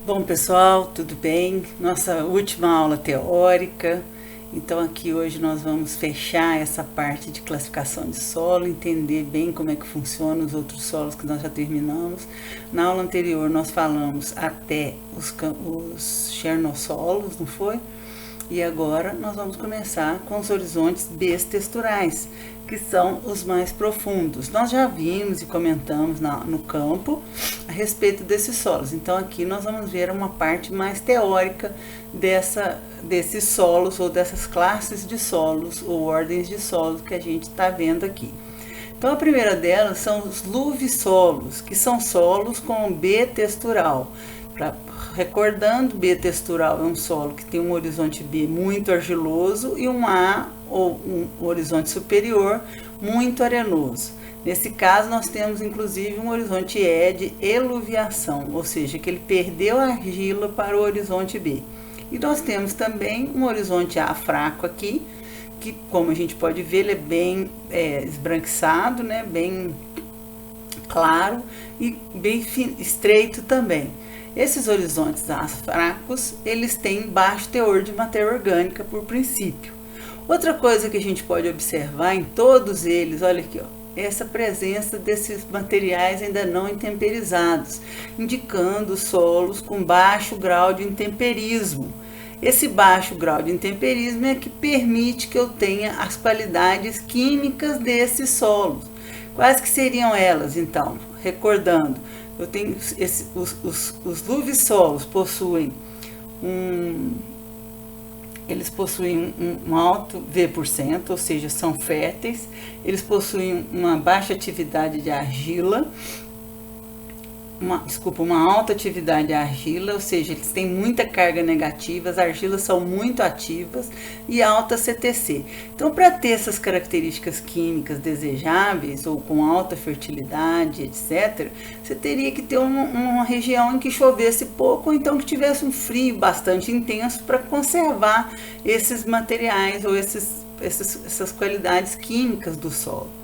Bom, pessoal, tudo bem? Nossa última aula teórica. Então, aqui hoje nós vamos fechar essa parte de classificação de solo, entender bem como é que funciona os outros solos que nós já terminamos. Na aula anterior, nós falamos até os chernossolos, não foi? E agora nós vamos começar com os horizontes bestexturais, que são os mais profundos. Nós já vimos e comentamos no campo a respeito desses solos. Então aqui nós vamos ver uma parte mais teórica desses solos ou dessas classes de solos ou ordens de solos que a gente está vendo aqui. Então a primeira delas são os luvisolos, que são solos com B textural. Recordando, B textural é um solo que tem um horizonte B muito argiloso e um A, ou um horizonte superior, muito arenoso. Nesse caso, nós temos inclusive um horizonte E de eluviação, ou seja, que ele perdeu a argila para o horizonte B. E nós temos também um horizonte A fraco aqui, que, como a gente pode ver, ele é bem esbranquiçado, né? Bem claro e bem estreito também. Esses horizontes A fracos, eles têm baixo teor de matéria orgânica por princípio. Outra coisa que a gente pode observar em todos eles, olha aqui, ó, essa presença desses materiais ainda não intemperizados, indicando solos com baixo grau de intemperismo. Esse baixo grau de intemperismo é que permite que eu tenha as qualidades químicas desses solos. Quais que seriam elas, então? Recordando, eu tenho os luvisolos possuem eles possuem um alto V%, ou seja, são férteis. Eles possuem uma baixa atividade de argila, uma alta atividade de argila, ou seja, eles têm muita carga negativa, as argilas são muito ativas e alta CTC. Então, para ter essas características químicas desejáveis ou com alta fertilidade, etc., você teria que ter uma região em que chovesse pouco ou então que tivesse um frio bastante intenso para conservar esses materiais ou essas qualidades químicas do solo.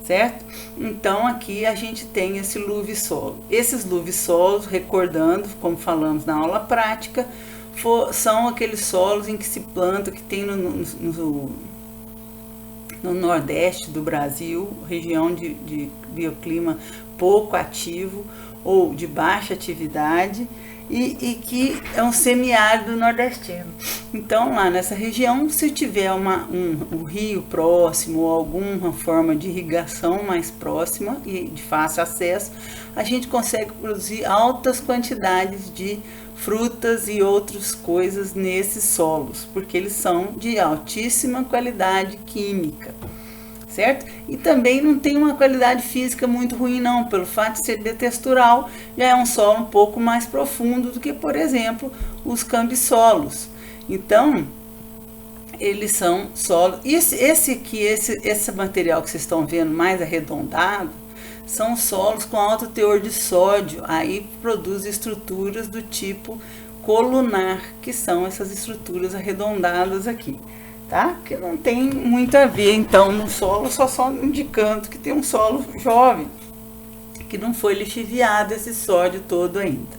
Certo? Então aqui a gente tem esse luvisolo. Esses luvisolos, recordando, como falamos na aula prática, são aqueles solos em que se planta, que tem no nordeste do Brasil, região de bioclima pouco ativo ou de baixa atividade, e que é um semiárido nordestino. Então, lá nessa região, se tiver um rio próximo ou alguma forma de irrigação mais próxima e de fácil acesso, a gente consegue produzir altas quantidades de frutas e outras coisas nesses solos, porque eles são de altíssima qualidade química. Certo? E também não tem uma qualidade física muito ruim não, pelo fato de ser bitextural, já é um solo um pouco mais profundo do que, por exemplo, os cambissolos. Então, eles são solos. Esse material que vocês estão vendo mais arredondado, são solos com alto teor de sódio, aí produz estruturas do tipo colunar, que são essas estruturas arredondadas aqui. Tá? Que não tem muito a ver, então, no solo, só indicando que tem um solo jovem, que não foi lixiviado esse sódio todo ainda.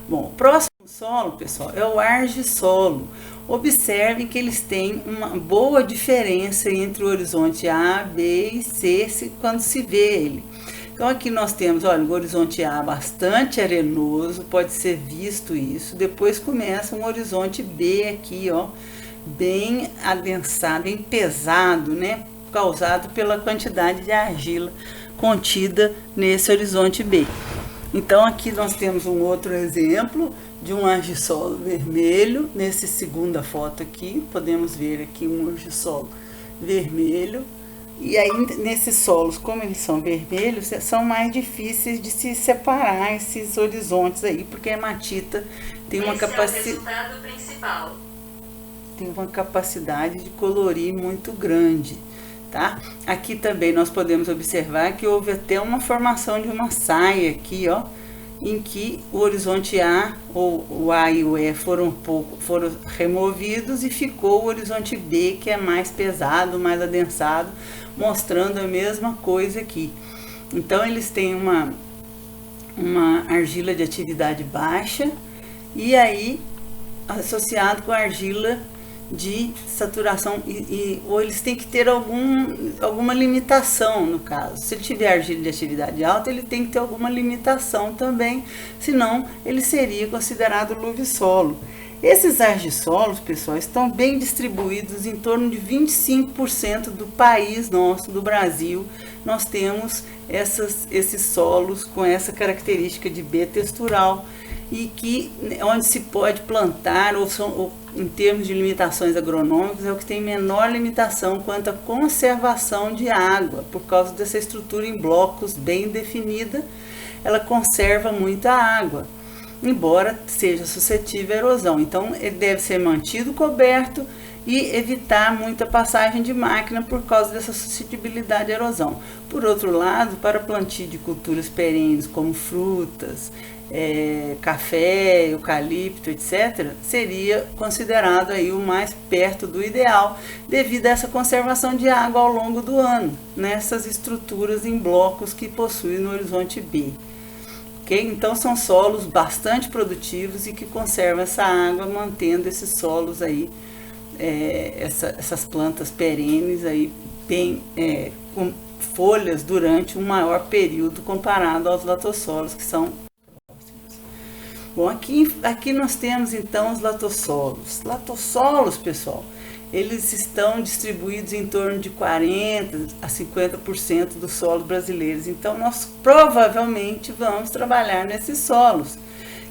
Bom, o próximo solo, pessoal, é o argissolo. Observem que eles têm uma boa diferença entre o horizonte A, B e C quando se vê ele. Então aqui nós temos, olha, o horizonte A bastante arenoso, pode ser visto isso. Depois começa um horizonte B aqui, ó, bem adensado, bem pesado, né? Causado pela quantidade de argila contida nesse horizonte B. Então aqui nós temos um outro exemplo de um argissolo vermelho. Nessa segunda foto aqui, podemos ver aqui um argissolo vermelho. E aí nesses solos, como eles são vermelhos, são mais difíceis de se separar esses horizontes aí, porque a hematita tem uma capacidade... Esse é o resultado principal. Tem uma capacidade de colorir muito grande, tá? Aqui também nós podemos observar que houve até uma formação de uma saia aqui, ó, em que o horizonte A, ou o A e o E foram removidos e ficou o horizonte B, que é mais pesado, mais adensado, mostrando a mesma coisa aqui. Então eles têm uma argila de atividade baixa e aí associado com a argila de saturação, ou eles têm que ter alguma limitação no caso. Se ele tiver argila de atividade alta, ele tem que ter alguma limitação também, senão ele seria considerado luvissolo. Esses argissolos, pessoal, estão bem distribuídos em torno de 25% do país nosso, do Brasil. Nós temos esses solos com essa característica de B textural e que onde se pode plantar, ou em termos de limitações agronômicas, é o que tem menor limitação quanto à conservação de água, por causa dessa estrutura em blocos bem definida, ela conserva muita água, embora seja suscetível à erosão. Então, ele deve ser mantido coberto e evitar muita passagem de máquina por causa dessa suscetibilidade à erosão. Por outro lado, para plantio de culturas perenes como frutas, café, eucalipto, etc., seria considerado aí o mais perto do ideal, devido a essa conservação de água ao longo do ano, nessas estruturas em blocos que possuem no horizonte B. Okay? Então são solos bastante produtivos e que conservam essa água, mantendo esses solos aí, essas plantas perenes aí, bem com folhas durante um maior período comparado aos latossolos, que são... Bom, aqui nós temos então os latossolos. Latossolos, pessoal, eles estão distribuídos em torno de 40% a 50% dos solos brasileiros. Então, nós provavelmente vamos trabalhar nesses solos,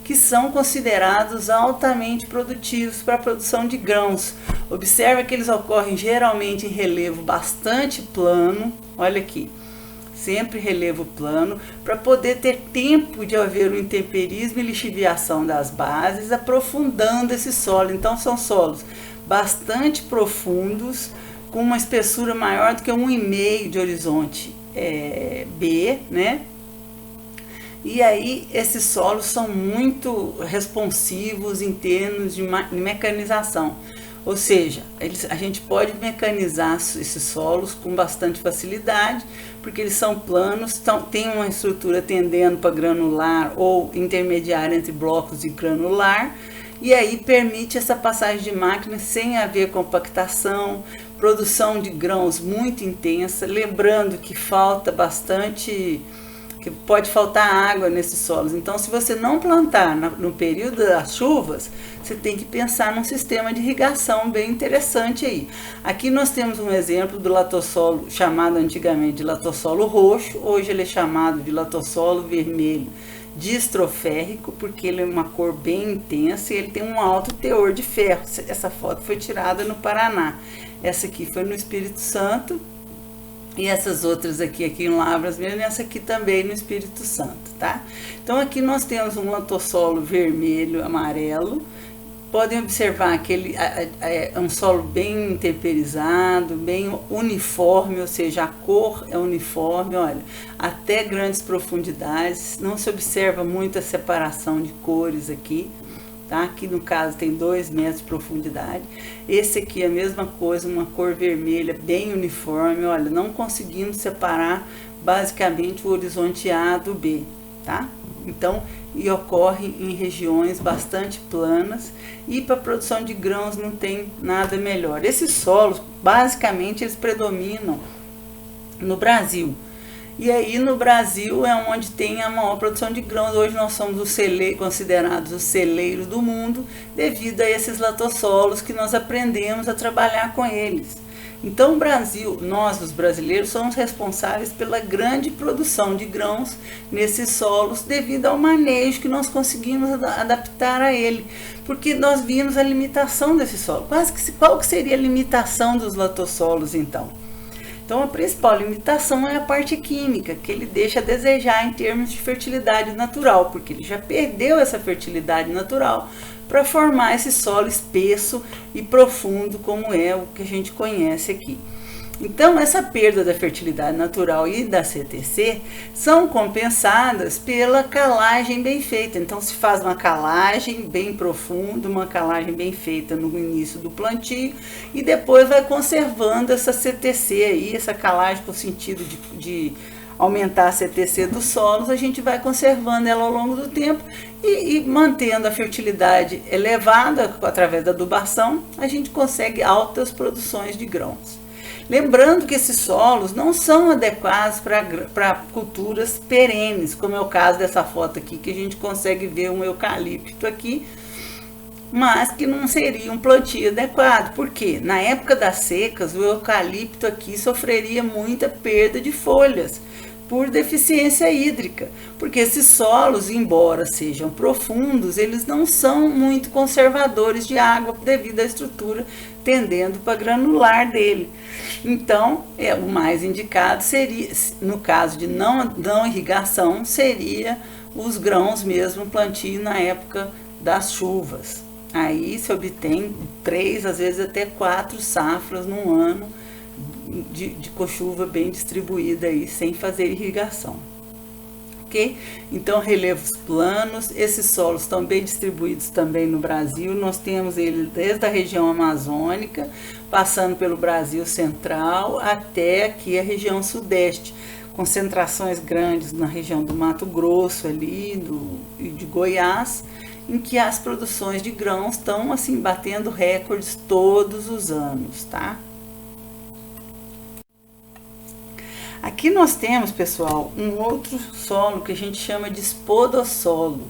que são considerados altamente produtivos para a produção de grãos. Observa que eles ocorrem geralmente em relevo bastante plano. Olha aqui. Sempre relevo plano, para poder ter tempo de haver o intemperismo e lixiviação das bases, aprofundando esse solo. Então são solos bastante profundos, com uma espessura maior do que 1,5 de horizonte B, né? E aí esses solos são muito responsivos em termos de mecanização. Ou seja, a gente pode mecanizar esses solos com bastante facilidade, porque eles são planos, tem uma estrutura tendendo para granular ou intermediária entre blocos e granular, e aí permite essa passagem de máquina sem haver compactação, produção de grãos muito intensa, lembrando que falta bastante... que pode faltar água nesses solos. Então, se você não plantar no período das chuvas, você tem que pensar num sistema de irrigação bem interessante aí. Aqui nós temos um exemplo do latossolo, chamado antigamente de latossolo roxo, hoje ele é chamado de latossolo vermelho distroférrico, porque ele é uma cor bem intensa e ele tem um alto teor de ferro. Essa foto foi tirada no Paraná. Essa aqui foi no Espírito Santo. E essas outras aqui em Lavras mesmo, e essa aqui também no Espírito Santo, tá? Então aqui nós temos um latossolo vermelho, amarelo. Podem observar que é um solo bem temperizado, bem uniforme, ou seja, a cor é uniforme, olha, até grandes profundidades. Não se observa muita separação de cores aqui. Tá? Aqui no caso tem 2 metros de profundidade. Esse aqui é a mesma coisa, uma cor vermelha bem uniforme. Olha, não conseguimos separar basicamente o horizonte A do B, tá? Então, e ocorre em regiões bastante planas, e para a produção de grãos não tem nada melhor. Esses solos, basicamente, eles predominam no Brasil. E aí no Brasil é onde tem a maior produção de grãos. Hoje nós somos considerados os celeiros do mundo, devido a esses latossolos que nós aprendemos a trabalhar com eles. Então o Brasil, nós os brasileiros, somos responsáveis pela grande produção de grãos nesses solos, devido ao manejo que nós conseguimos adaptar a ele. Porque nós vimos a limitação desse solo. Qual que seria a limitação dos latossolos então? Então, a principal limitação é a parte química, que ele deixa a desejar em termos de fertilidade natural, porque ele já perdeu essa fertilidade natural para formar esse solo espesso e profundo, como é o que a gente conhece aqui. Então, essa perda da fertilidade natural e da CTC são compensadas pela calagem bem feita. Então, se faz uma calagem bem profunda, uma calagem bem feita no início do plantio, e depois vai conservando essa CTC aí, essa calagem com o sentido de aumentar a CTC dos solos, a gente vai conservando ela ao longo do tempo e mantendo a fertilidade elevada através da adubação, a gente consegue altas produções de grãos. Lembrando que esses solos não são adequados para culturas perenes, como é o caso dessa foto aqui, que a gente consegue ver um eucalipto aqui, mas que não seria um plantio adequado. Por quê? Na época das secas, o eucalipto aqui sofreria muita perda de folhas por deficiência hídrica, porque esses solos, embora sejam profundos, eles não são muito conservadores de água devido à estrutura tendendo para granular dele. Então, o mais indicado seria, no caso de não irrigação, seria os grãos mesmo, plantio na época das chuvas. Aí se obtém 3, às vezes até 4 safras num ano com chuva bem distribuída aí, sem fazer irrigação. Ok? Então, relevos planos, esses solos estão bem distribuídos também no Brasil. Nós temos eles desde a região amazônica, passando pelo Brasil central até aqui a região sudeste. Concentrações grandes na região do Mato Grosso ali, de Goiás, em que as produções de grãos estão assim batendo recordes todos os anos, tá? Aqui nós temos, pessoal, um outro solo que a gente chama de espodossolo.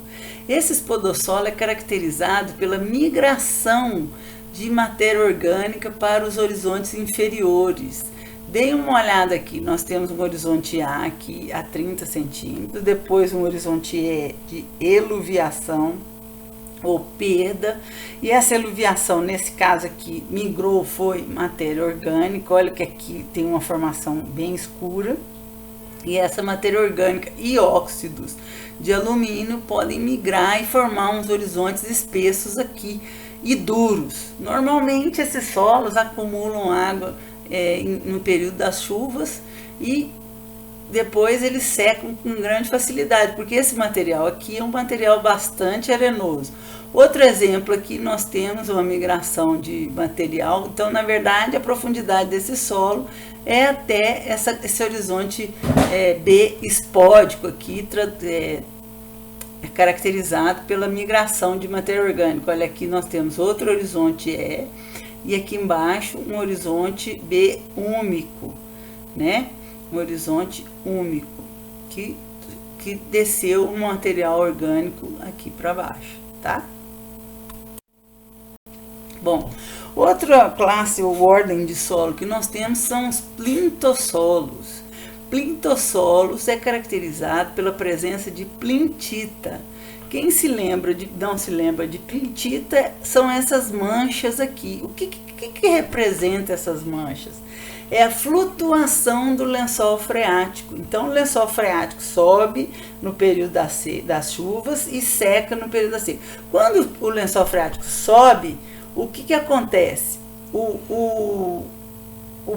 Esse espodossolo é caracterizado pela migração de matéria orgânica para os horizontes inferiores. Deem uma olhada aqui, nós temos um horizonte A aqui a 30 centímetros, depois um horizonte E de eluviação ou perda, e essa eluviação, nesse caso aqui, migrou, foi matéria orgânica. Olha que aqui tem uma formação bem escura, e essa matéria orgânica e óxidos de alumínio podem migrar e formar uns horizontes espessos aqui e duros. Normalmente esses solos acumulam água no período das chuvas e depois eles secam com grande facilidade, porque esse material aqui é um material bastante arenoso. Outro exemplo aqui, nós temos uma migração de material. Então, na verdade, a profundidade desse solo é até esse horizonte B espódico aqui, é caracterizado pela migração de matéria orgânica. Olha, aqui nós temos outro horizonte E, e aqui embaixo um horizonte B úmico, né? Um horizonte úmico que desceu um material orgânico aqui para baixo, tá? Bom, outra classe ou ordem de solo que nós temos são os plintossolos. Plintossolos é caracterizado pela presença de plintita. Quem não se lembra de plintita são essas manchas aqui. O que representa essas manchas? É a flutuação do lençol freático. Então, o lençol freático sobe no período das chuvas e seca no período da seca. Quando o lençol freático sobe, o que acontece? O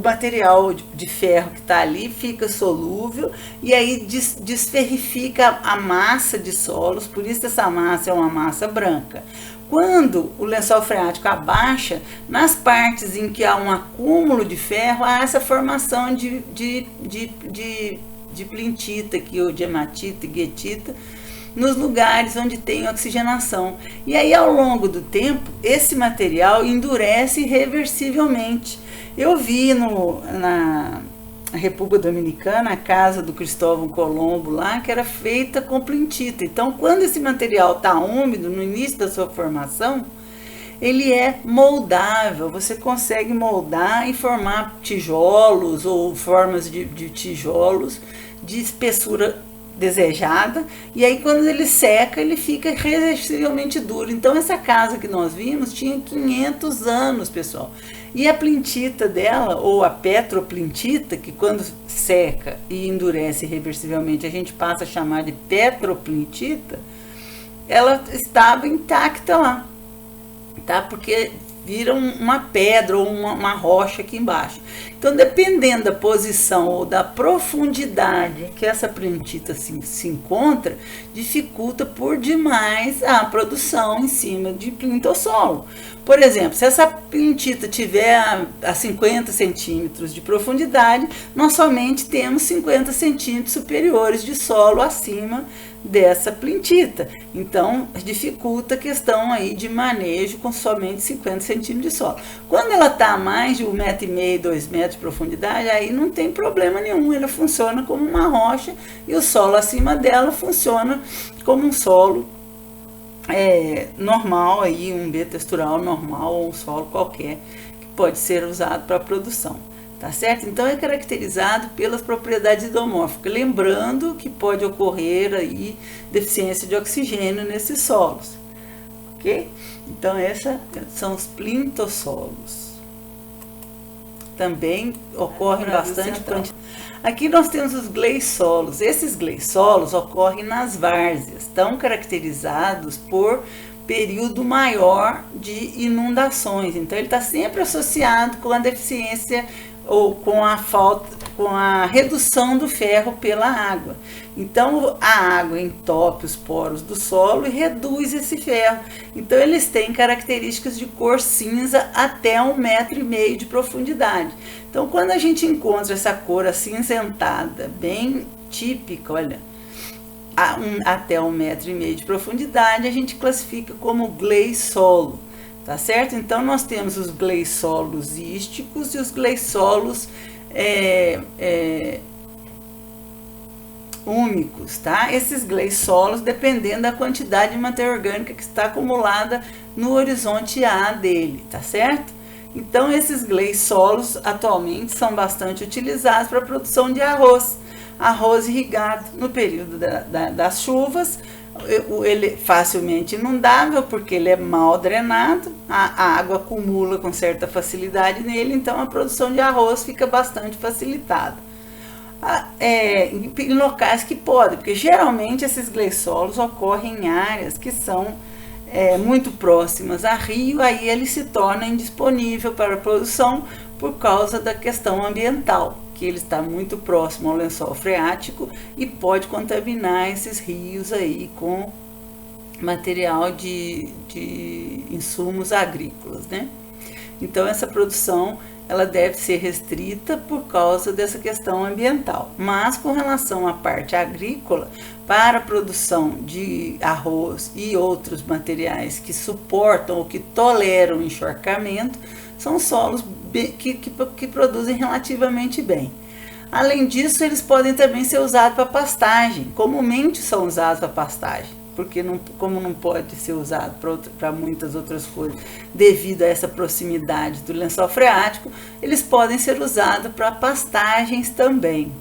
material de ferro que está ali fica solúvel e aí desferrifica a massa de solos, por isso essa massa é uma massa branca. Quando o lençol freático abaixa, nas partes em que há um acúmulo de ferro, há essa formação de plintita aqui, ou de hematita e guetita, nos lugares onde tem oxigenação. E aí, ao longo do tempo, esse material endurece irreversivelmente. Eu vi na República Dominicana a casa do Cristóvão Colombo lá, que era feita com plintita. Então, quando esse material está úmido, no início da sua formação, ele é moldável. Você consegue moldar e formar tijolos ou formas de tijolos de espessura desejada, e aí quando ele seca, ele fica irreversivelmente duro. Então, essa casa que nós vimos tinha 500 anos, pessoal. E a plintita dela, ou a petroplintita, que quando seca e endurece irreversivelmente, a gente passa a chamar de petroplintita, ela estava intacta lá, tá? Porque vira uma pedra ou uma rocha aqui embaixo. Então, dependendo da posição ou da profundidade que essa plintita se encontra, dificulta por demais a produção em cima de plintossolo. Por exemplo, se essa plintita tiver a 50 centímetros de profundidade, nós somente temos 50 centímetros superiores de solo acima dessa plintita. Então, dificulta a questão aí de manejo com somente 50 centímetros de solo. Quando ela está a mais de 1,5 m, 2 metros de profundidade, aí não tem problema nenhum, ela funciona como uma rocha e o solo acima dela funciona como um solo normal, aí, um B textural normal ou um solo qualquer que pode ser usado para produção. Tá certo? Então é caracterizado pelas propriedades idomórficas, lembrando que pode ocorrer aí deficiência de oxigênio nesses solos, ok? Então esses são os plintossolos. Também ocorrem bastante quantidade. Aqui nós temos os gleissolos. Esses gleissolos ocorrem nas várzeas, estão caracterizados por período maior de inundações. Então ele está sempre associado com a deficiência ou com a redução do ferro pela água. Então a água entope os poros do solo e reduz esse ferro. Então eles têm características de cor cinza até 1,5 m de profundidade. Então quando a gente encontra essa cor acinzentada, bem típica, olha, até 1,5 m de profundidade, a gente classifica como gleissolo. Tá certo? Então nós temos os gleissolos ísticos e os gleissolos úmicos, tá? Esses gleissolos, dependendo da quantidade de matéria orgânica que está acumulada no horizonte A dele, tá certo? Então esses gleissolos atualmente são bastante utilizados para a produção de arroz irrigado no período das chuvas. Ele é facilmente inundável porque ele é mal drenado, a água acumula com certa facilidade nele, então a produção de arroz fica bastante facilitada. Em locais que podem, porque geralmente esses gleissolos ocorrem em áreas que são muito próximas a rio, aí ele se torna indisponível para a produção por causa da questão ambiental, que ele está muito próximo ao lençol freático e pode contaminar esses rios aí com material de insumos agrícolas, né? Então essa produção ela deve ser restrita por causa dessa questão ambiental. Mas com relação à parte agrícola, para a produção de arroz e outros materiais que suportam ou que toleram encharcamento, são solos que produzem relativamente bem. Além disso, eles podem também ser usados para pastagem. Comumente são usados para pastagem, porque como não pode ser usado para muitas outras coisas, devido a essa proximidade do lençol freático, eles podem ser usados para pastagens também.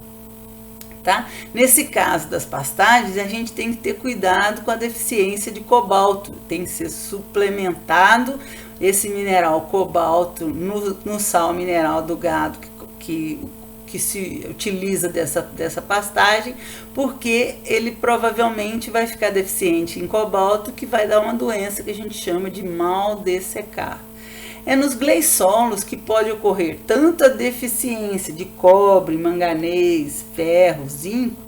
Tá? Nesse caso das pastagens, a gente tem que ter cuidado com a deficiência de cobalto, tem que ser suplementado esse mineral cobalto no sal mineral do gado que se utiliza dessa pastagem, porque ele provavelmente vai ficar deficiente em cobalto, que vai dar uma doença que a gente chama de mal de secar. É nos gleissolos que pode ocorrer tanto a deficiência de cobre, manganês, ferro, zinco,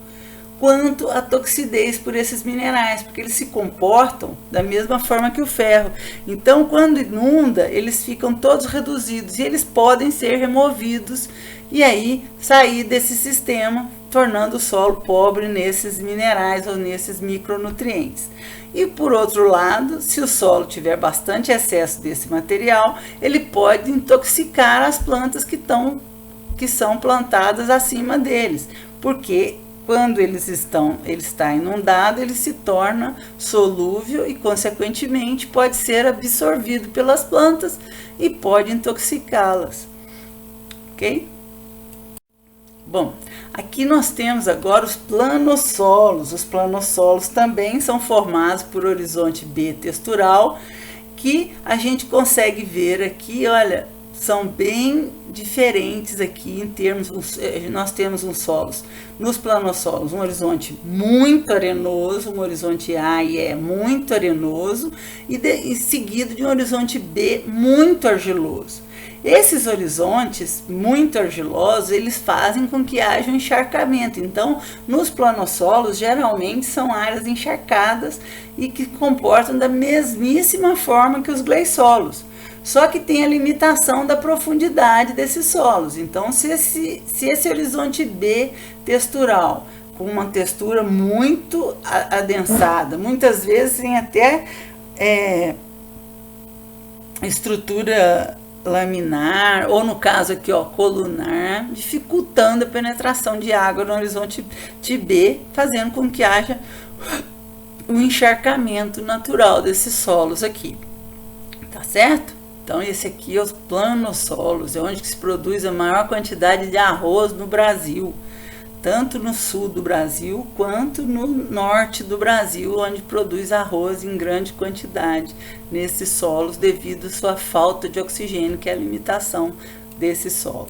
quanto a toxidez por esses minerais, porque eles se comportam da mesma forma que o ferro. Então, quando inunda, eles ficam todos reduzidos e eles podem ser removidos e aí sair desse sistema, tornando o solo pobre nesses minerais ou nesses micronutrientes. E por outro lado, se o solo tiver bastante excesso desse material, ele pode intoxicar as plantas que são plantadas acima deles, porque quando ele está inundado, ele se torna solúvel e, consequentemente, pode ser absorvido pelas plantas e pode intoxicá-las. Ok? Bom, aqui nós temos agora os planossolos. Os planossolos também são formados por horizonte B textural, que a gente consegue ver aqui, olha, são bem diferentes aqui em termos, nós temos uns solos, nos planossolos, um horizonte muito arenoso, um horizonte A e E muito arenoso, e seguido de um horizonte B muito argiloso. Esses horizontes muito argilosos, eles fazem com que haja um encharcamento. Então, nos planossolos, geralmente são áreas encharcadas e que comportam da mesmíssima forma que os gleisolos. Só que tem a limitação da profundidade desses solos. Então, se esse horizonte B textural, com uma textura muito adensada, muitas vezes tem até estrutura laminar, ou no caso aqui, ó, colunar, dificultando a penetração de água no horizonte de B, fazendo com que haja um encharcamento natural desses solos aqui. Tá certo? Então, esse aqui é os planossolos, é onde que se produz a maior quantidade de arroz no Brasil, tanto no sul do Brasil quanto no norte do Brasil, onde produz arroz em grande quantidade nesses solos devido à sua falta de oxigênio, que é a limitação desses solos.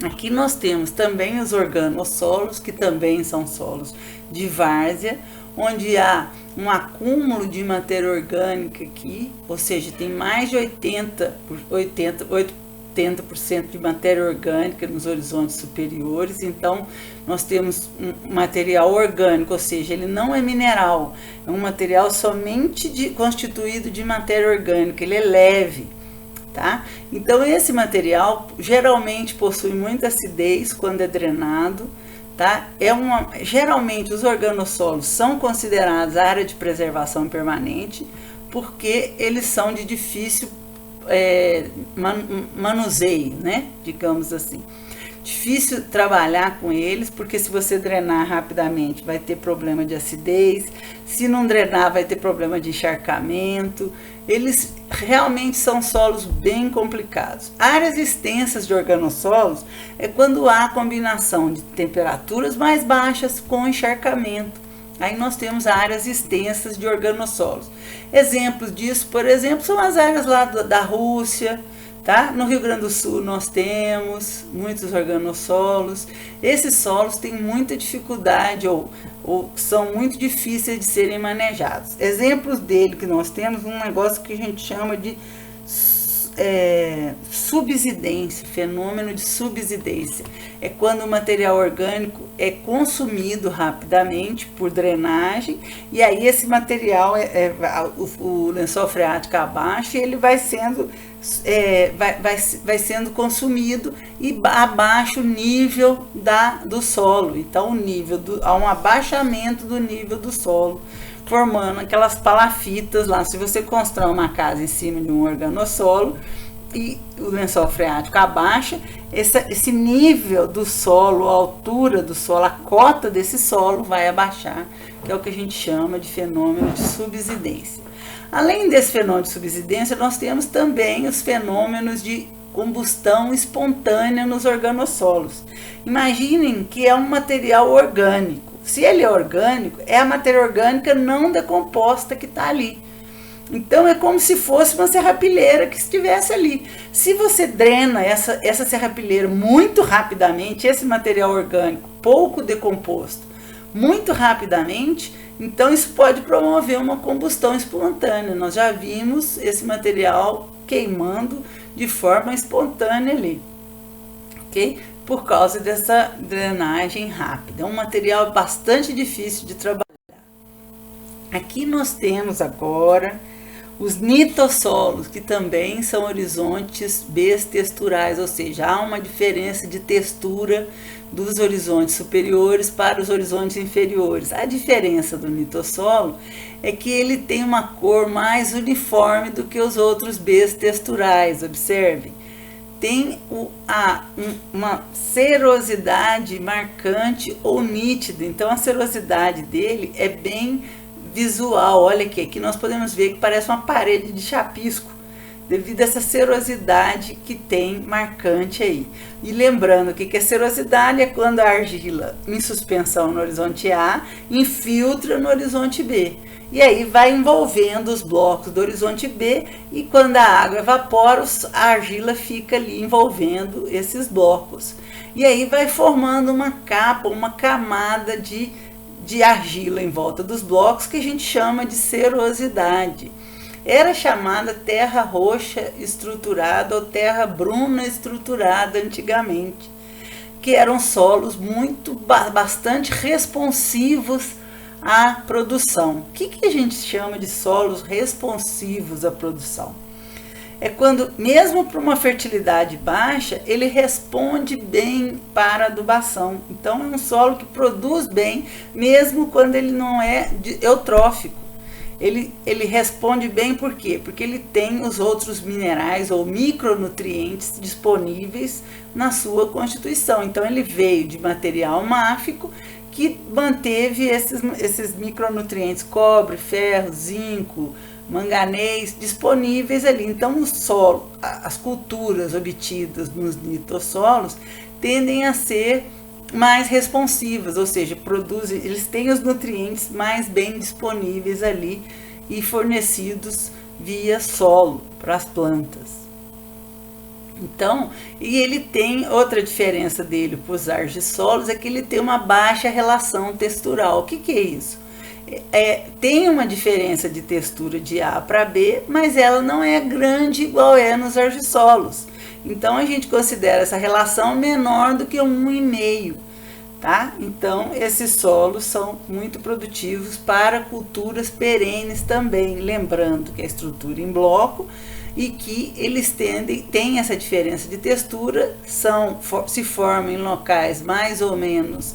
Aqui nós temos também os organossolos, que também são solos de várzea, onde há um acúmulo de matéria orgânica aqui, ou seja, tem mais de 80% de matéria orgânica nos horizontes superiores. Então, nós temos um material orgânico, ou seja, ele não é mineral, é um material somente constituído de matéria orgânica, ele é leve, tá? Então, esse material geralmente possui muita acidez quando é drenado, tá? Geralmente, os organossolos são considerados área de preservação permanente, porque eles são de difícil manuseio, né? Digamos assim. Difícil trabalhar com eles, porque se você drenar rapidamente vai ter problema de acidez, se não drenar vai ter problema de encharcamento. Eles realmente são solos bem complicados. Áreas extensas de organossolos é quando há combinação de temperaturas mais baixas com encharcamento. Aí nós temos áreas extensas de organossolos. Exemplos disso, por exemplo, são as áreas lá da Rússia, tá? No Rio Grande do Sul nós temos muitos organossolos. Esses solos têm muita dificuldade ou são muito difíceis de serem manejados. Exemplos dele que nós temos, um negócio que a gente chama de subsidência, fenômeno de subsidência. É quando o material orgânico é consumido rapidamente por drenagem, e aí esse material, o lençol freático abaixa, e ele vai sendo consumido e abaixa o nível do solo. Então há um abaixamento do nível do solo, formando aquelas palafitas lá. Se você constrói uma casa em cima de um organossolo e o lençol freático abaixa, esse nível do solo, a altura do solo, a cota desse solo vai abaixar, que é o que a gente chama de fenômeno de subsidência. Além desse fenômeno de subsidência, nós temos também os fenômenos de combustão espontânea nos organossolos. Imaginem que é um material orgânico. Se ele é orgânico, é a matéria orgânica não decomposta que está ali. Então é como se fosse uma serrapilheira que estivesse ali. Se você drena essa serrapilheira muito rapidamente, esse material orgânico pouco decomposto, muito rapidamente, então isso pode promover uma combustão espontânea. Nós já vimos esse material queimando de forma espontânea ali, ok? Por causa dessa drenagem rápida. É um material bastante difícil de trabalhar. Aqui nós temos agora os nitossolos, que também são horizontes bestexturais, ou seja, há uma diferença de textura dos horizontes superiores para os horizontes inferiores. A diferença do nitossolo é que ele tem uma cor mais uniforme do que os outros bestexturais, observem. Tem uma cerosidade marcante ou nítida, então a cerosidade dele é bem visual. Olha aqui nós podemos ver que parece uma parede de chapisco, devido a essa cerosidade que tem marcante aí. E lembrando que a cerosidade é quando a argila em suspensão no horizonte A infiltra no horizonte B. e aí vai envolvendo os blocos do horizonte B, e quando a água evapora, a argila fica ali envolvendo esses blocos. E aí vai formando uma capa, uma camada de argila em volta dos blocos, que a gente chama de serosidade. Era chamada terra roxa estruturada ou terra bruna estruturada antigamente, que eram solos bastante responsivos à produção. O que a gente chama de solos responsivos à produção? É quando, mesmo para uma fertilidade baixa, ele responde bem para a adubação. Então, é um solo que produz bem, mesmo quando ele não é eutrófico. Ele responde bem por quê? Porque ele tem os outros minerais ou micronutrientes disponíveis na sua constituição. Então, ele veio de material máfico que manteve esses micronutrientes, cobre, ferro, zinco, manganês, disponíveis ali. Então, o solo, as culturas obtidas nos litossolos tendem a ser mais responsivas, ou seja, eles têm os nutrientes mais bem disponíveis ali e fornecidos via solo para as plantas. Então, e ele tem outra diferença dele para os argissolos, é que ele tem uma baixa relação textural. O que é isso? Tem uma diferença de textura de A para B, mas ela não é grande igual é nos argissolos. Então, a gente considera essa relação menor do que 1,5, tá? Então, esses solos são muito produtivos para culturas perenes também, lembrando que a estrutura em bloco e que eles têm essa diferença de textura, se formam em locais mais ou menos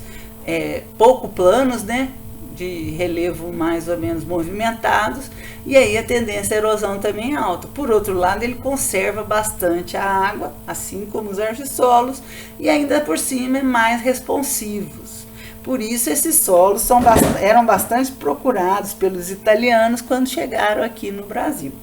pouco planos, né? De relevo mais ou menos movimentados, e aí a tendência à erosão também é alta. Por outro lado, ele conserva bastante a água, assim como os argissolos, e ainda por cima é mais responsivos. Por isso esses solos eram bastante procurados pelos italianos quando chegaram aqui no Brasil.